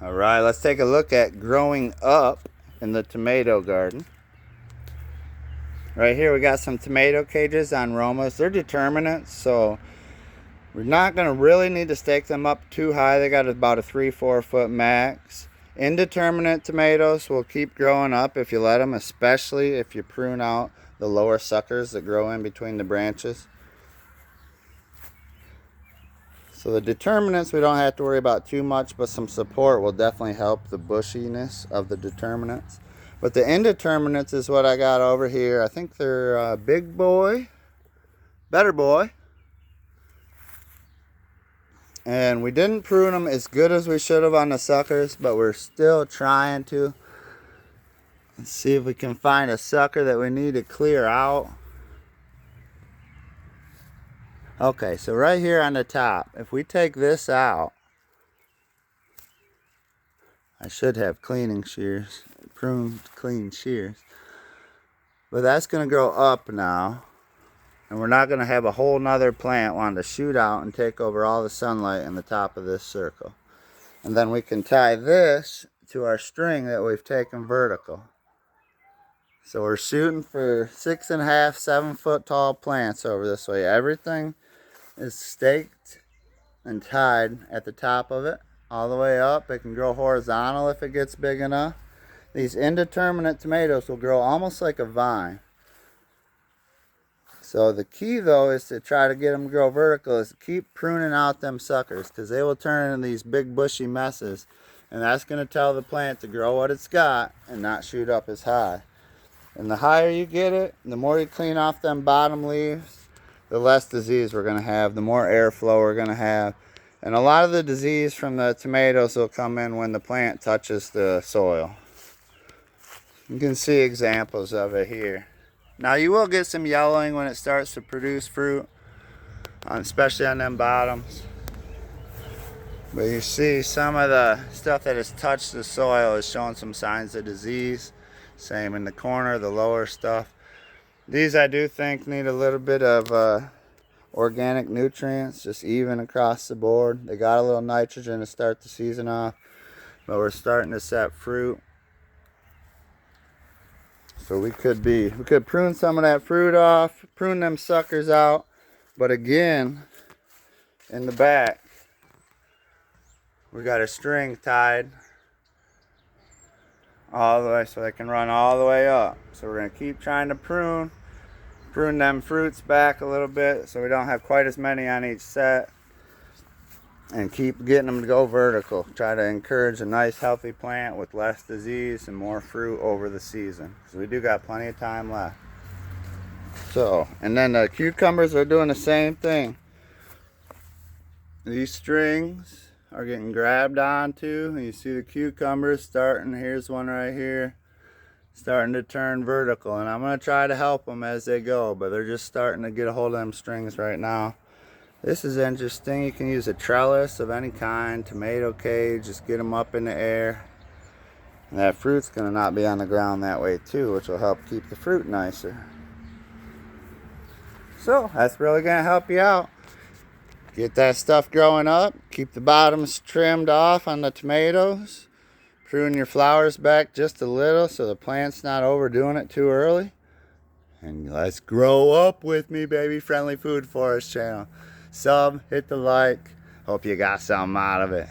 All right, let's take a look at growing up in the tomato garden. Right here we got some tomato cages on Romas. They're determinants, so we're not going to really need to stake them up too high. They got about a 3-4 foot max. Indeterminate tomatoes will keep growing up if you let them, especially if you prune out the lower suckers that grow in between the branches. So the determinants we don't have to worry about too much, but some support will definitely help the bushiness of the determinants. But the indeterminates is what I got over here. I think they're Big Boy, Better Boy. And we didn't prune them as good as we should have on the suckers, but we're still trying to. Let's see if we can find a sucker that we need to clear out. Okay, so right here on the top, if we take this out, I should have cleaning shears, pruned clean shears. But that's going to grow up now. And we're not going to have a whole nother plant wanting to shoot out and take over all the sunlight in the top of this circle. And then we can tie this to our string that we've taken vertical. So we're shooting for 6.5, 7 foot tall plants over this way. Everything is staked and tied at the top of it all the way up. It can grow horizontal if it gets big enough. These indeterminate tomatoes will grow almost like a vine. So the key though is to try to get them to grow vertical, is to keep pruning out them suckers, because they will turn into these big bushy messes, and that's going to tell the plant to grow what it's got and not shoot up as high. And the higher you get it, the more you clean off them bottom leaves, the less disease we're going to have, the more airflow we're going to have. And a lot of the disease from the tomatoes will come in when the plant touches the soil. You can see examples of it here. Now you will get some yellowing when it starts to produce fruit, especially on them bottoms. But you see some of the stuff that has touched the soil is showing some signs of disease. Same in the corner, the lower stuff. These I do think need a little bit of organic nutrients, just even across the board. They got a little nitrogen to start the season off, but we're starting to set fruit. So we could prune some of that fruit off, prune them suckers out. But again, in the back, we got a string tied all the way so they can run all the way up. So we're going to keep trying to prune them fruits back a little bit so we don't have quite as many on each set, and keep getting them to go vertical. Try to encourage a nice healthy plant with less disease and more fruit over the season, so we do got plenty of time left. So, and then the cucumbers are doing the same thing. These strings are getting grabbed onto, and you see the cucumbers starting. Here's one right here, starting to turn vertical, and I'm going to try to help them as they go, but they're just starting to get a hold of them strings right now. This is interesting. You can use a trellis of any kind, tomato cage, just get them up in the air. And that fruit's going to not be on the ground that way too, which will help keep the fruit nicer. So that's really going to help you out. Get that stuff growing up, keep the bottoms trimmed off on the tomatoes. Prune your flowers back just a little so the plant's not overdoing it too early. And let's grow up with me, baby. Friendly Food Forest channel. Sub, hit the like. Hope you got something out of it.